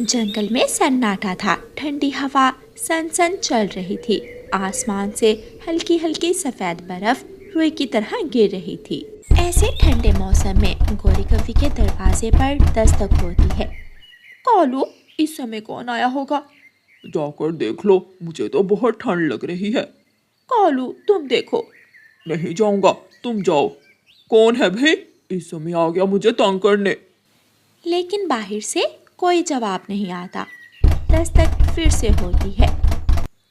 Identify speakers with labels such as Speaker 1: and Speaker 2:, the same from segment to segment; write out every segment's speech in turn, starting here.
Speaker 1: जंगल में सन्नाटा था। ठंडी हवा सन सन चल रही थी। आसमान से हल्की हल्की सफेद बर्फ रुई की तरह गिर रही थी। ऐसे ठंडे मौसम में गोरी कवि के दरवाजे पर दस्तक होती है।
Speaker 2: कालू, इस समय कौन आया होगा?
Speaker 3: जाकर देख लो, मुझे तो बहुत ठंड लग रही है।
Speaker 2: कालू, तुम देखो।
Speaker 3: नहीं जाऊंगा, तुम जाओ। कौन है भाई? इस समय आ गया मुझे तंग करने।
Speaker 1: लेकिन बाहर से कोई जवाब नहीं आता। दस्तक फिर से होती है।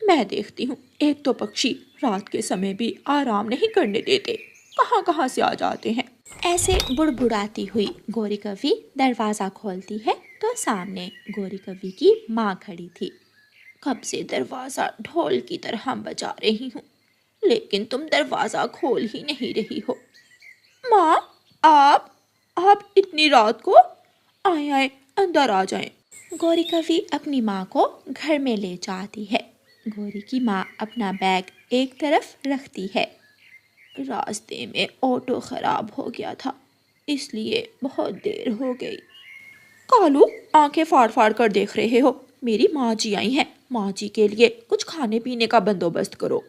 Speaker 2: मैं देखती हूँ, एक तो पक्षी रात के समय भी आराम नहीं करने देते, कहाँ कहाँ से आ जाते हैं।
Speaker 1: ऐसे बुड़बुड़ाती हुई गोरी कवि दरवाजा खोलती है तो सामने गोरी कवि की माँ खड़ी थी।
Speaker 2: कब से दरवाजा ढोल की तरह बजा रही हूँ, लेकिन तुम दरवाजा खोल ही नहीं रही हो। माँ, आप इतनी रात को? आए आए, अंदर आ जाएं।
Speaker 1: गोरी कवि अपनी माँ को घर में ले जाती है। गोरी की माँ अपना बैग एक तरफ रखती है।
Speaker 2: रास्ते में ऑटो खराब हो गया था, इसलिए बहुत देर हो गई। कालू, आंखें फाड़ फाड़ कर देख रहे हो? मेरी माँ जी आई हैं, माँ जी के लिए कुछ खाने पीने का बंदोबस्त करो।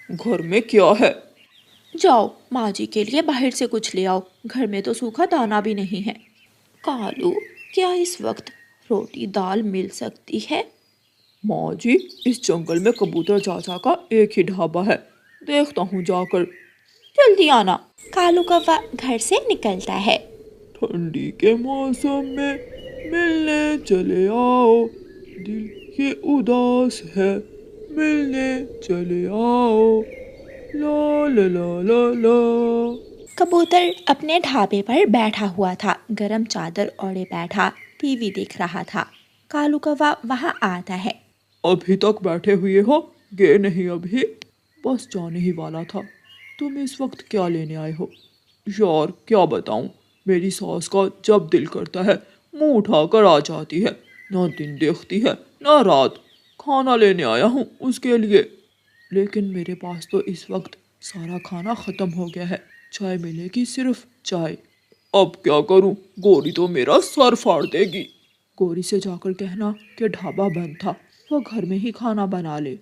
Speaker 3: घर में क्या है?
Speaker 2: जाओ, माँ जी के लिए बाहर से कुछ ले आओ, घर में तो सूखा दाना भी नहीं है। कालू, क्या इस वक्त रोटी दाल मिल सकती है?
Speaker 3: माँ जी, इस जंगल में कबूतर चाचा का एक ही ढाबा है, देखता हूँ जाकर।
Speaker 2: जल्दी आना।
Speaker 1: कालू कौवा घर से निकलता है।
Speaker 3: ठंडी के मौसम में मिलने चले आओ, दिल ये उदास है, मिलने चले आओ, ला ला ला ला ला।
Speaker 1: कबूतर अपने ढाबे पर बैठा हुआ था। गरम चादर ओढ़े बैठा टीवी देख रहा था। कालू कौवा वहां आता है।
Speaker 3: अभी तक बैठे हुए हो? गए नहीं अभी? बस जाने ही वाला था। तुम इस वक्त क्या लेने आए हो? यार क्या बताऊं, मेरी सास का जब दिल करता है मुंह उठाकर आ जाती है, ना दिन देखती है ना रात। खाना लेने आया हूँ उसके लिए, लेकिन मेरे पास तो इस वक्त सारा खाना खत्म हो गया है। चाय मिलेगी, सिर्फ चाय। अब क्या करूं, गोरी तो मेरा सर फाड़ देगी। गोरी से जाकर कहना कि ढाबा बंद था, वो घर में ही खाना बना ले।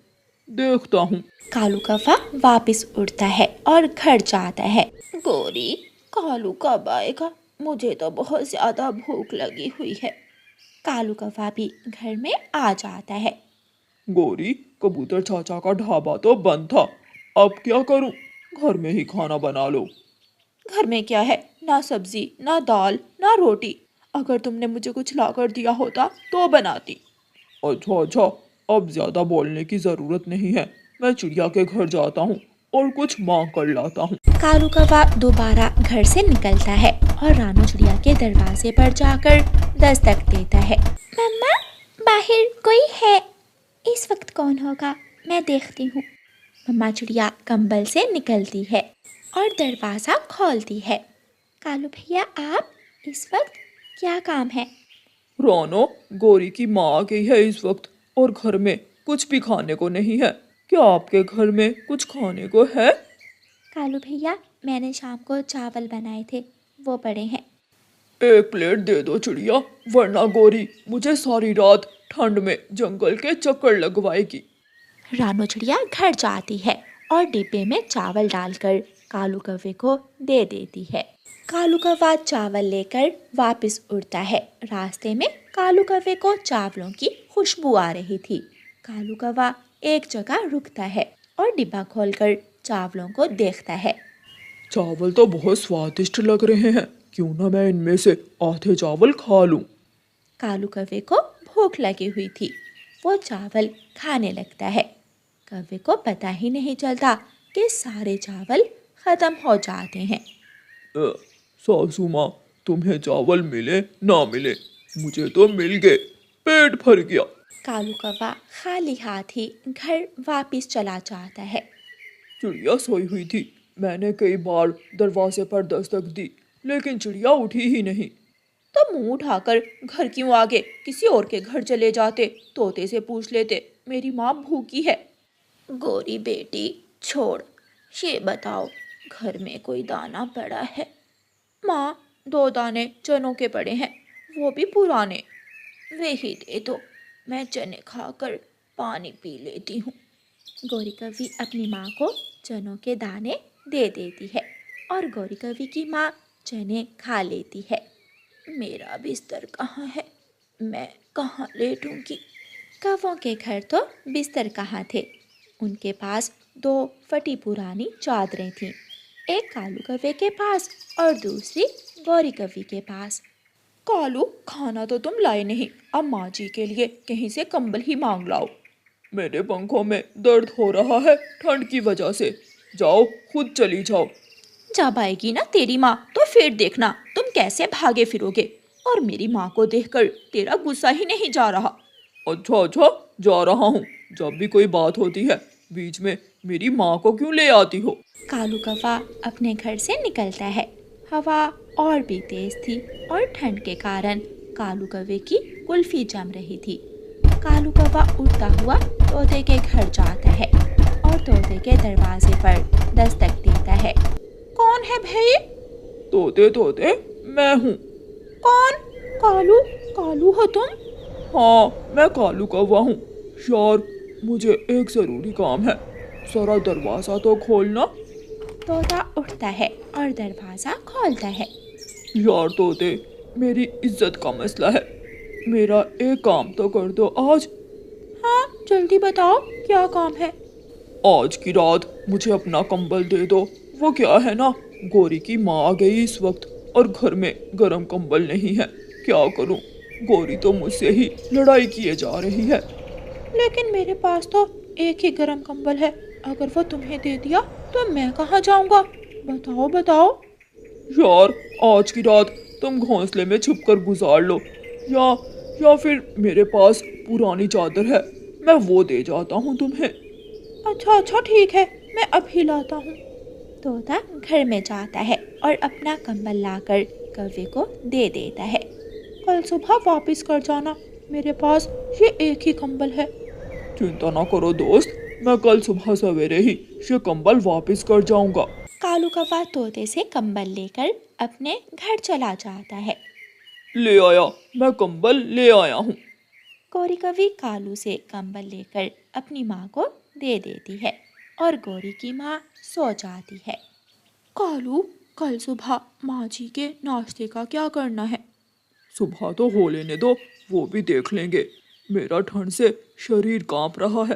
Speaker 3: देखता हूँ।
Speaker 1: कालू कौवा वापस उड़ता है और घर जाता है।
Speaker 2: गोरी, कालू कब आएगा? मुझे तो बहुत ज्यादा भूख लगी हुई है।
Speaker 1: कालू कौवा भी घर में आ जाता है।
Speaker 3: गोरी, कबूतर चाचा का ढाबा तो बंद था, अब क्या करूं? घर में ही खाना बना लो।
Speaker 2: घर में क्या है? ना सब्जी, ना दाल, ना रोटी। अगर तुमने मुझे कुछ लाकर दिया होता तो बनाती।
Speaker 3: अच्छा अच्छा, अब ज्यादा बोलने की जरूरत नहीं है। मैं चिड़िया के घर जाता हूँ और कुछ मांग कर लाता हूँ।
Speaker 1: कालू कौवा दोबारा घर से निकलता है और रानू चिड़िया के दरवाजे पर जाकर दस्तक देता है। मम्मा, बाहर कोई है? इस वक्त कौन होगा, मैं देखती हूँ। मम्मा चिड़िया कंबल से निकलती है और दरवाज़ा खोलती है। कालू भैया, आप इस वक्त क्या काम है?
Speaker 3: रानो, गोरी की माँ आ गई है इस वक्त, और घर में कुछ भी खाने को नहीं है। क्या आपके घर में कुछ खाने को है?
Speaker 1: कालू भैया, मैंने शाम को चावल बनाए थे, वो पड़े हैं।
Speaker 3: एक प्लेट दे दो चिड़िया, वरना गोरी मुझे सारी रात ठंड में जंगल के चक्कर लगवाएगी।
Speaker 1: रानू चिड़िया घर जाती है और डिब्बे में चावल डालकर कालू कौवे को दे देती है। कालू कौवा चावल लेकर वापस उड़ता है। रास्ते में कालू कौवे को चावलों की खुशबू आ रही थी। कालू कौवा एक जगह रुकता है और डिब्बा खोलकर चावलों को देखता है।
Speaker 3: चावल तो बहुत स्वादिष्ट लग रहे हैं, क्यों ना मैं इनमें से आधे चावल खा लूं।
Speaker 1: कालू कौवे को भूख लगी हुई थी। वो चावल खाने लगता है। कौवे को पता ही नहीं चलता कि सारे चावल खत्म हो जाते हैं।
Speaker 3: सासू माँ, तुम्हें चावल मिले ना मिले, मुझे तो मिल गए, पेट भर गया।
Speaker 1: कालू कौवा खाली हाथ ही घर वापस चला जाता है।
Speaker 3: चिड़िया सोई हुई थी, मैंने कई बार दरवाजे पर दस्तक दी, लेकिन चिड़िया उठी ही नहीं।
Speaker 2: तो मुंह उठाकर घर क्यों आ गए? किसी और के घर चले जाते, तोते से पूछ लेते मेरी माँ भूखी है। गोरी बेटी, छोड़, ये बताओ, घर में कोई दाना पड़ा है? माँ, 2 दाने चनों के पड़े हैं, वो भी पुराने। वही दे दो, मैं चने खाकर पानी पी लेती हूँ।
Speaker 1: गौरी कवि अपनी माँ को चनों के दाने दे देती है और गौरी कवि की माँ चने खा लेती है।
Speaker 2: मेरा बिस्तर कहाँ है? मैं कहाँ लेटूंगी?
Speaker 1: कौवों के घर तो बिस्तर कहाँ थे। उनके पास 2 फटी पुरानी चादरें थीं, एक कालू कौवे के पास और दूसरी गौरी कवि के पास।
Speaker 2: कालू, खाना तो तुम लाए नहीं, अब माँ जी के लिए कहीं से कंबल ही मांग लाओ।
Speaker 3: मेरे पंखों में दर्द हो रहा है ठंड की वजह से। जाओ, खुद चली जाओ।
Speaker 2: जब आएगी ना तेरी माँ तो फिर देखना तुम कैसे भागे फिरोगे, और मेरी माँ को देखकर तेरा गुस्सा ही नहीं जा रहा।
Speaker 3: अच्छा अच्छा, जा रहा हूँ। जब भी कोई बात होती है बीच में मेरी माँ को क्यों ले आती हो?
Speaker 1: कालू कौवा अपने घर से निकलता है। हवा और भी तेज थी और ठंड के कारण कालू कौवे की कुल्फी जम रही थी। कालू कौवा उड़ता हुआ तोते के घर जाता है और तोते के दरवाजे पर दस्तक देता है।
Speaker 2: कौन है भाई?
Speaker 3: तोते तोते, मैं हूँ।
Speaker 2: कौन? कालू? कालू हो तुम?
Speaker 3: हाँ, मैं कालू कौवा हूँ। यार, मुझे एक ज़रूरी काम है, जरा दरवाज़ा तो खोलना।
Speaker 1: तोता उठता है और दरवाज़ा खोलता है।
Speaker 3: यार तोते, मेरी इज्जत का मसला है, मेरा एक काम तो कर दो आज।
Speaker 2: हाँ, जल्दी बताओ क्या काम है?
Speaker 3: आज की रात मुझे अपना कंबल दे दो। वो क्या है ना, गौरी की माँ आ गई इस वक्त और घर में गर्म कंबल नहीं है। क्या करूं? गौरी तो मुझसे ही लड़ाई किए जा रही है।
Speaker 2: लेकिन मेरे पास तो एक ही गर्म कंबल है, अगर वो तुम्हें दे दिया तो मैं कहाँ जाऊंगा? बताओ बताओ।
Speaker 3: यार, आज की रात तुम घोंसले में छुपकर गुजार लो, या फिर मेरे पास पुरानी चादर है, मैं वो दे जाता हूँ तुम्हें।
Speaker 2: अच्छा अच्छा ठीक है, मैं अभी लाता हूँ।
Speaker 1: तोता घर में जाता है और अपना कंबल लाकर कौवे को दे देता है।
Speaker 2: कल सुबह वापस कर जाना, मेरे पास ये एक ही कंबल है।
Speaker 3: चिंता ना करो दोस्त, मैं कल सुबह सवेरे ही ये कंबल वापस कर जाऊंगा।
Speaker 1: कालू कौवा तोते से कंबल लेकर अपने घर चला जाता है।
Speaker 3: ले आया, मैं कंबल ले आया हूँ।
Speaker 1: गौरी कवि कालू से कंबल लेकर अपनी माँ को दे देती है और गौरी की माँ सो जाती है।
Speaker 2: कालू, कल सुबह माँ जी के नाश्ते का क्या करना है?
Speaker 3: सुबह तो हो लेने दो, वो भी देख लेंगे। मेरा ठंड से शरीर कांप रहा है।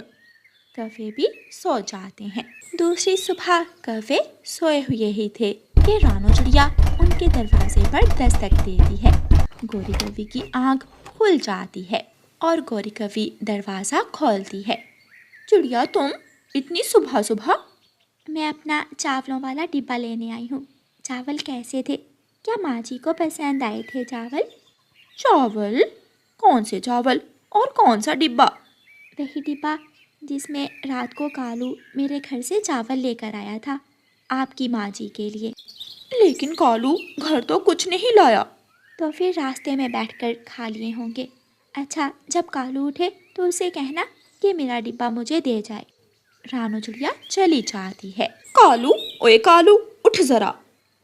Speaker 1: कौवे भी सो जाते हैं। दूसरी सुबह कौवे सोए हुए ही थे कि रानो चिड़िया उनके दरवाजे पर दस्तक देती है। गौरी कवि की आंख खुल जाती है और गौरी कवि दरवाज़ा खोलती है।
Speaker 2: चिड़िया, तुम इतनी सुबह सुबह?
Speaker 1: मैं अपना चावलों वाला डिब्बा लेने आई हूँ। चावल कैसे थे? क्या माँ जी को पसंद आए थे चावल?
Speaker 2: चावल? कौन से चावल और कौन सा डिब्बा?
Speaker 1: वही डिब्बा जिसमें रात को कालू मेरे घर से चावल लेकर आया था आपकी माँ जी के लिए।
Speaker 2: लेकिन कालू, घर तो कुछ नहीं लाया।
Speaker 1: तो फिर रास्ते में बैठकर खा लिए होंगे। अच्छा, जब कालू उठे तो उसे कहना कि मेरा डिब्बा मुझे दे जाए। रानो चिड़िया चली जाती है।
Speaker 2: कालू, ओए कालू, उठ जरा।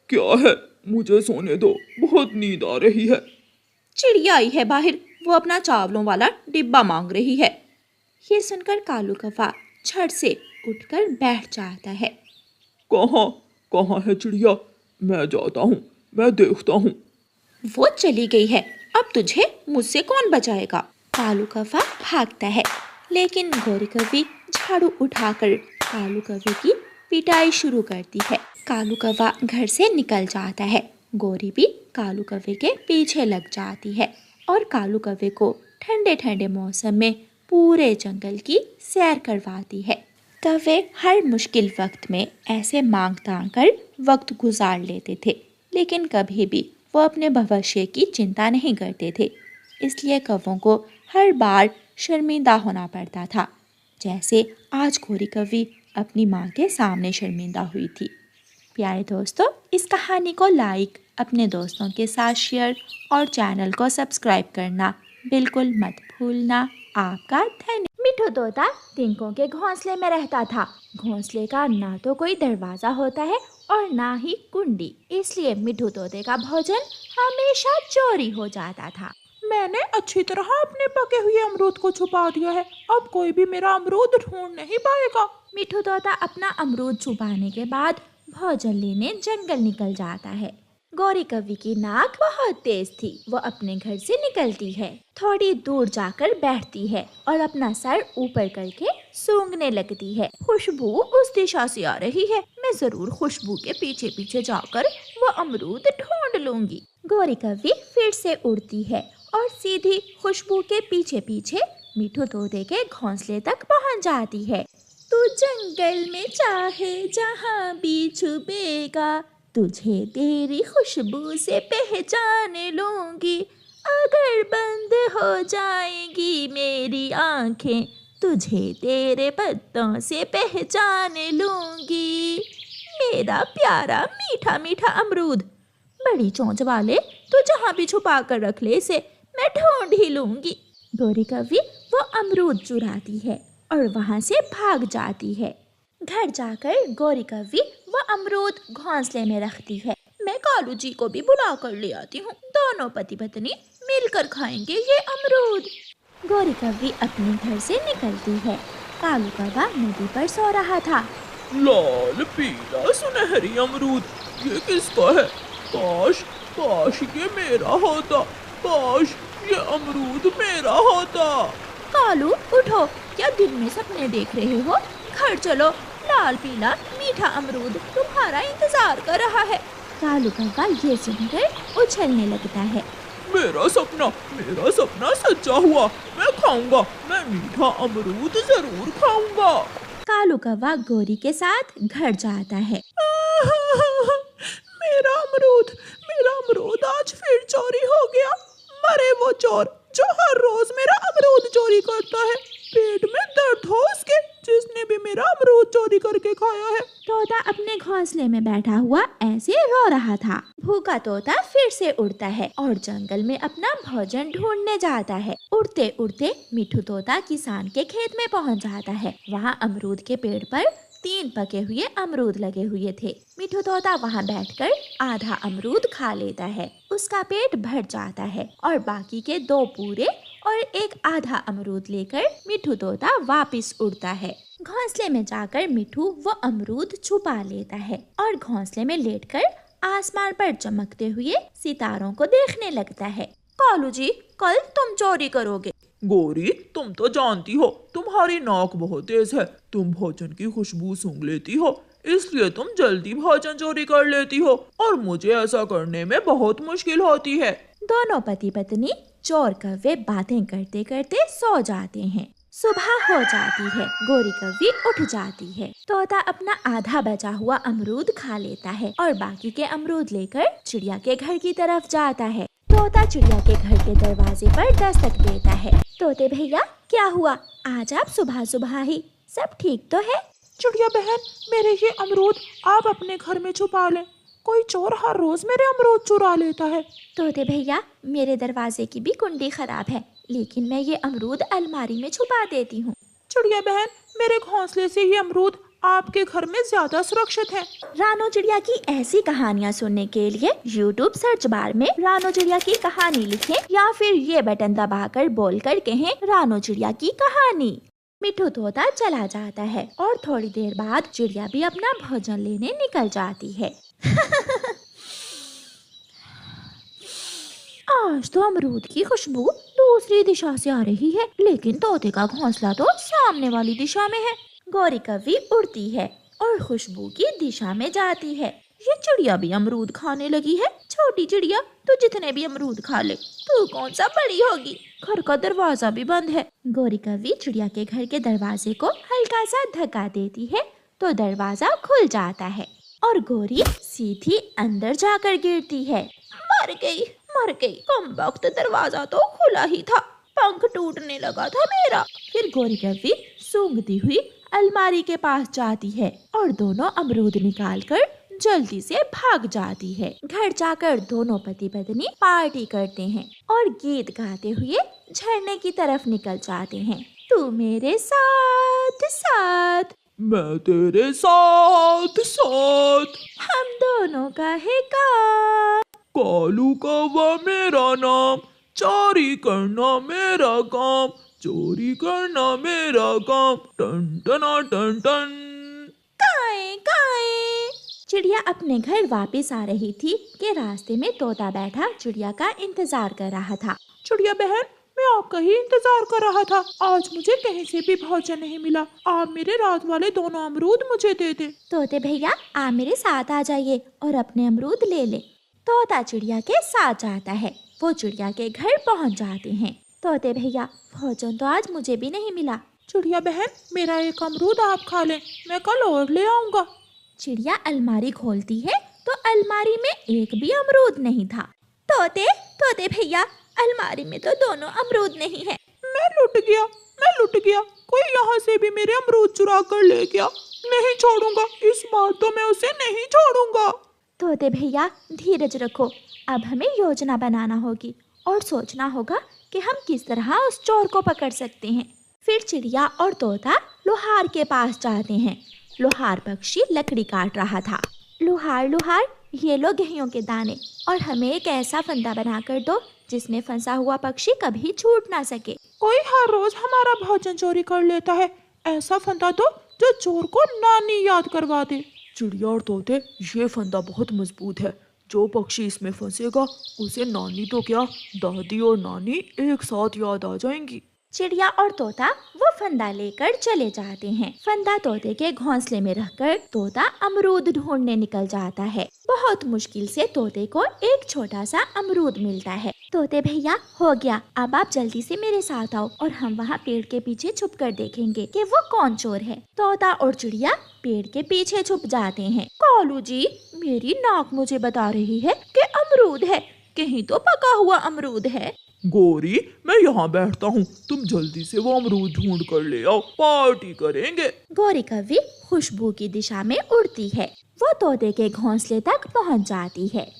Speaker 3: क्या है? मुझे सोने दो, बहुत नींद आ रही है।
Speaker 2: चिड़िया आई है बाहर, वो अपना चावलों वाला डिब्बा मांग रही है।
Speaker 1: ये सुनकर कालू कौवा झट से उठकर बैठ जाता है।
Speaker 3: कहाँ कहाँ है चिड़िया? मैं जाता हूँ, मैं देखता हूँ।
Speaker 2: वो चली गई है, अब तुझे मुझसे कौन बचाएगा?
Speaker 1: कालू कौवा भागता है, लेकिन गौरी कवि झाड़ू उठाकर कालू कौवे की पिटाई शुरू करती है। कालू कौवा घर से निकल जाता है। गौरी भी कालू कौवे के पीछे लग जाती है और कालू कौवे को ठंडे ठंडे मौसम में पूरे जंगल की सैर करवाती है। कौवे हर मुश्किल वक्त में ऐसे मांग तांग कर वक्त गुजार लेते थे, लेकिन कभी भी वो अपने भविष्य की चिंता नहीं करते थे। इसलिए कौवों को हर बार शर्मिंदा होना पड़ता था, जैसे आज गौरी कवि अपनी माँ के सामने शर्मिंदा हुई थी। प्यारे दोस्तों, इस कहानी को लाइक, अपने दोस्तों के साथ शेयर और चैनल को सब्सक्राइब करना बिल्कुल मत भूलना। आपका धन्यवाद। मिठू तोता तिनकों के घोंसले में रहता था। घोंसले का ना तो कोई दरवाजा होता है और ना ही कुंडी, इसलिए मिठू तोते का भोजन हमेशा चोरी हो जाता था।
Speaker 2: मैंने अच्छी तरह अपने पके हुए अमरूद को छुपा दिया है, अब कोई भी मेरा अमरूद ढूंढ नहीं पाएगा।
Speaker 1: मिठू तोता अपना अमरूद छुपाने के बाद भोजन लेने जंगल निकल जाता है। गौरी कव्वी की नाक बहुत तेज थी। वो अपने घर से निकलती है, थोड़ी दूर जाकर बैठती है और अपना सर ऊपर करके सूंघने लगती है। खुशबू उस दिशा से आ रही है, मैं जरूर खुशबू के पीछे पीछे जाकर वो अमरूद ढूंढ लूंगी। गौरी कव्वी फिर से उड़ती है और सीधी खुशबू के पीछे पीछे मिठू तोते के घोंसले तक पहुंच जाती है। तू जंगल में चाहे जहाँ भी छुपेगा, तुझे तेरी खुशबू से पहचान लूंगी। अगर बंद हो जाएंगी मेरी आंखें, तुझे तेरे पत्तों से पहचान लूंगी। मेरा प्यारा मीठा मीठा अमरूद, बड़ी चोंच वाले, तू जहाँ भी छुपा कर रख ले इसे, मैं ढूंढ ही लूंगी। गौरी कव्वी वो अमरूद चुराती है और वहाँ से भाग जाती है। घर जाकर गौरी कव्वी वो अमरूद घोंसले में रखती है। मैं कालू जी को भी बुला कर ले आती हूँ, दोनों पति पत्नी मिलकर खाएंगे ये अमरूद। गौरी कव्वी अपने घर से निकलती है। कालू कौवा नदी पर सो रहा था।
Speaker 3: लाल पीला सुनहरी अमरूद, ये किसका है? काश काश ये मेरा होता, काश ये अमरूद मेरा होता।
Speaker 1: कालू उठो, क्या दिन में सपने देख रहे हो? घर चलो, लाल पीला मीठा अमरूद तुम्हारा इंतजार कर रहा है। कालू कौवा ये सुनकर उछलने लगता है।
Speaker 3: मेरा सपना सच्चा हुआ, मैं खाऊंगा, मैं मीठा अमरूद जरूर खाऊंगा।
Speaker 1: कालू कौवा गौरी के साथ घर जाता है।
Speaker 3: मेरा अमरूद आज फिर चोरी हो गया। मरे वो चोर जो हर रोज मेरा अमरूद चोरी करता है। पेट में दर्द हो उसके जिसने भी मेरा अमरूद चोरी करके खाया है।
Speaker 1: तोता अपने घोंसले में बैठा हुआ ऐसे रो रहा था। भूखा तोता फिर से उड़ता है और जंगल में अपना भोजन ढूंढने जाता है। उड़ते उड़ते मिठू तोता किसान के खेत में पहुंच जाता है। वहाँ अमरूद के पेड़ पर 3 पके हुए अमरूद लगे हुए थे। मिठू तोता वहाँ बैठकर आधा अमरूद खा लेता है। उसका पेट भर जाता है और बाकी के 2 पूरे और 1 आधा अमरूद लेकर मिठू तोता वापस उड़ता है। घोंसले में जाकर मिठू वो अमरूद छुपा लेता है और घोंसले में लेटकर आसमान पर चमकते हुए सितारों को देखने लगता है। कालू जी, कल तुम चोरी करोगे।
Speaker 3: गौरी, तुम तो जानती हो तुम्हारी नाक बहुत तेज है, तुम भोजन की खुशबू सूंघ लेती हो, इसलिए तुम जल्दी भोजन चोरी कर लेती हो और मुझे ऐसा करने में बहुत मुश्किल होती है।
Speaker 1: दोनों पति पत्नी चोर कव्वे बातें करते करते सो जाते हैं। सुबह हो जाती है। गौरी कव्वी उठ जाती है। तोता अपना आधा बचा हुआ अमरूद खा लेता है और बाकी के अमरूद लेकर चिड़िया के घर की तरफ जाता है। तोता चिड़िया के घर के दरवाजे पर दस्तक देता है। तोते भैया, क्या हुआ? आज आप सुबह सुबह ही, सब ठीक तो है?
Speaker 2: चिड़िया बहन, मेरे ये अमरूद आप अपने घर में छुपा लें, कोई चोर हर रोज मेरे अमरूद चुरा लेता है।
Speaker 1: तोते भैया, मेरे दरवाजे की भी कुंडी खराब है, लेकिन मैं ये अमरूद अलमारी में छुपा देती हूँ।
Speaker 2: चिड़िया बहन, मेरे घोंसले से ये अमरूद आपके घर में ज्यादा सुरक्षित है।
Speaker 1: रानो चिड़िया की ऐसी कहानियाँ सुनने के लिए YouTube सर्च बार में रानो चिड़िया की कहानी लिखें या फिर ये बटन दबाकर बोलकर कहें रानो चिड़िया की कहानी। मिठू तोता चला जाता है और थोड़ी देर बाद चिड़िया भी अपना भोजन लेने निकल जाती है। आज तो अमरूद की खुशबू दूसरी दिशा से आ रही है, लेकिन तोते का घोंसला तो सामने वाली दिशा में है। गौरी कव्वी उड़ती है और खुशबू की दिशा में जाती है। ये चिड़िया भी अमरूद खाने लगी है। छोटी चिड़िया, तू जितने भी अमरूद खा ले, तू कौन सा बड़ी होगी। घर का दरवाजा भी बंद है। गौरी कव्वी चिड़िया के घर के दरवाजे को हल्का सा धक्का देती है तो दरवाजा खुल जाता है और गौरी सीधी अंदर जाकर गिरती है। मर गई, कमबख्त, दरवाजा तो खुला ही था, पंख टूटने लगा था मेरा। फिर गौरी कव्वी सूंघती हुई अलमारी के पास जाती है और दोनों अमरूद निकालकर जल्दी से भाग जाती है। घर जाकर दोनों पति पत्नी पार्टी करते हैं और गीत गाते हुए झरने की तरफ निकल जाते हैं। तू मेरे साथ साथ,
Speaker 3: मैं तेरे साथ साथ,
Speaker 1: हम दोनों का है काम।
Speaker 3: कालू कौवा मेरा नाम, चोरी करना मेरा काम, चोरी करना मेरा काम, टन टना टन टन।
Speaker 1: काए काए। चिड़िया अपने घर वापस आ रही थी कि रास्ते में तोता बैठा चिड़िया का इंतजार कर रहा था।
Speaker 2: चिड़िया बहन, मैं आपका ही इंतजार कर रहा था। आज मुझे कहीं से भी भोजन नहीं मिला। आप मेरे रात वाले दोनों अमरूद मुझे दे दे।
Speaker 1: तोते भैया, आप मेरे साथ आ जाइए और अपने अमरूद ले ले। तोता चिड़िया के साथ जाता है। वो चिड़िया के घर पहुंच जाते हैं। तोते भैया, भोजन तो आज मुझे भी नहीं मिला।
Speaker 2: चिड़िया बहन, मेरा एक अमरूद आप खा लें, मैं कल और ले आऊंगा।
Speaker 1: चिड़िया अलमारी खोलती है तो अलमारी में एक भी अमरूद नहीं था। तोते भैया, अलमारी में तो दोनों अमरूद नहीं है।
Speaker 2: मैं लुट गया। कोई यहाँ से भी मेरे अमरूद चुरा कर ले गया। नहीं छोड़ूंगा, इस बार तो मैं उसे नहीं छोड़ूंगा।
Speaker 1: तोते भैया, धीरज रखो। अब हमें योजना बनाना होगी और सोचना होगा कि हम किस तरह उस चोर को पकड़ सकते हैं। फिर चिड़िया और तोता लोहार के पास जाते हैं। लोहार पक्षी लकड़ी काट रहा था। लोहार, ये लो गेहूं के दाने और हमें एक ऐसा फंदा बना कर दो जिसमें फंसा हुआ पक्षी कभी छूट ना सके।
Speaker 2: कोई हर रोज हमारा भोजन चोरी कर लेता है। ऐसा फंदा दो जो चोर को नानी याद करवा दे।
Speaker 3: चिड़िया और तोते, ये फंदा बहुत मजबूत है। जो पक्षी इसमें फंसेगा उसे नानी तो क्या, दादी और नानी एक साथ याद आ जाएंगी।
Speaker 1: चिड़िया और तोता वो फंदा लेकर चले जाते हैं। फंदा तोते के घोंसले में रखकर तोता अमरूद ढूंढने निकल जाता है। बहुत मुश्किल से तोते को एक छोटा सा अमरूद मिलता है। तोते भैया, हो गया, अब आप जल्दी से मेरे साथ आओ और हम वहाँ पेड़ के पीछे छुप कर देखेंगे कि वो कौन चोर है। तोता और चिड़िया पेड़ के पीछे छुप जाते हैं।
Speaker 2: कालू जी, मेरी नाक मुझे बता रही है कि अमरूद है, कहीं तो पका हुआ अमरूद है।
Speaker 3: गोरी, मैं यहाँ बैठता हूँ, तुम जल्दी से वो अमरूद ढूंढ कर ले आओ, पार्टी करेंगे।
Speaker 1: गोरी कौवी खुशबू की दिशा में उड़ती है। वो तोते के घोंसले तक पहुँच जाती है।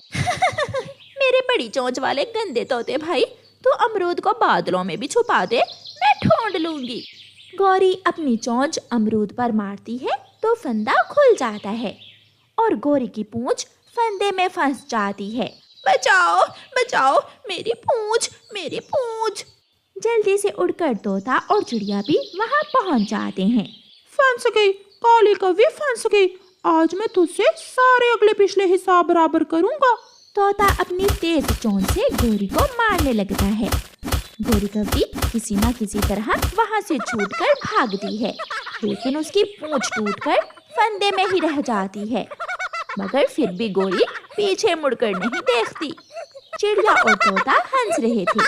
Speaker 2: मेरे बड़ी चोंच वाले गंदे तोते भाई, तू अमरूद को बादलों में भी छुपा दे, मैं ढूंढ लूंगी।
Speaker 1: गौरी अपनी चोंच अमरूद पर मारती है तो फंदा खुल जाता है और गौरी की पूंछ फंदे में फंस जाती है।
Speaker 2: बचाओ, मेरी पूंछ।
Speaker 1: जल्दी से उड़कर तोता और चिड़िया भी वहाँ पहुँच जाते हैं।
Speaker 2: फंस गई, काली कौवी फंस गई। आज मैं तुझसे सारे अगले पिछले हिसाब बराबर करूंगा।
Speaker 1: तोता अपनी तेज चोंच से गोरी को मारने लगता है। गोरी कौवी किसी न किसी तरह वहाँ से छूटकर भागती है, लेकिन उसकी पूंछ टूटकर फंदे में ही रह जाती है। मगर फिर भी गोरी पीछे मुड़कर नहीं देखती। चिड़िया और तोता हंस रहे थे।